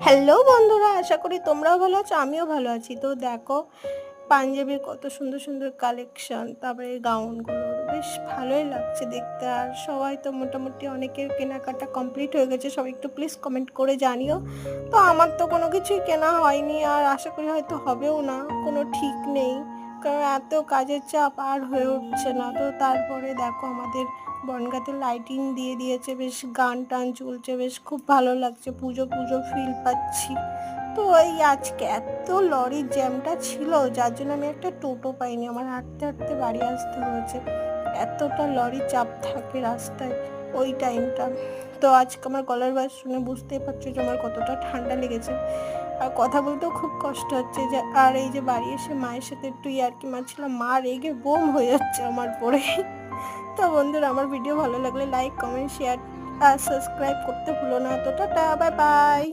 Hello বন্ধুরা, আশা করি তোমরাও ভালো আছো, আমিও ভালো আছি। তো দেখো, পাঞ্জাবির কত সুন্দর সুন্দর কালেকশন, তারপরে গাউনগুলো বেশ ভালোই লাগছে দেখতে। আর সবাই তো মোটামুটি অনেকের কেনাকাটা কমপ্লিট হয়ে গেছে। সবাই একটু প্লিজ কমেন্ট করে জানিও। তো আমার তো কোনো কিছুই কেনা হয়নি, আর আশা করি হয়তো হবেও না, কোনো ঠিক নেই। কারণ এত কাজের চাপ আর হয়ে উঠছে না। তো তারপরে দেখো, আমাদের বনগাঁতে লাইটিং দিয়ে দিয়েছে, বেশ গান টান চলছে, বেশ খুব ভালো লাগছে, পুজো পুজো ফিল পাচ্ছি। তো এই আজকে এত লরির জ্যামটা ছিল, যার জন্য আমি একটা টোটো পাইনি, আমার হাঁটতে হাঁটতে বাড়ি আসতে হয়েছে। এতটা লরির চাপ থাকে রাস্তায় ওই টাইমটা। তো আজকে আমার গলার বাস শুনে বুঝতেই পারছো যে আমার কতটা ঠান্ডা লেগেছে, আর কথা বলতেও খুব কষ্ট হচ্ছে। যে আর এই যে বাড়ি এসে মায়ের সাথে একটু ইয়ার্কি মারছিলাম, মা রেগে বোম হয়ে যাচ্ছে আমার পরে। তো বন্ধুরা, আমার ভিডিও ভালো লাগলে লাইক, কমেন্ট, শেয়ার আর সাবস্ক্রাইব করতে ভুলো না। তো টাটা, বাই বাই।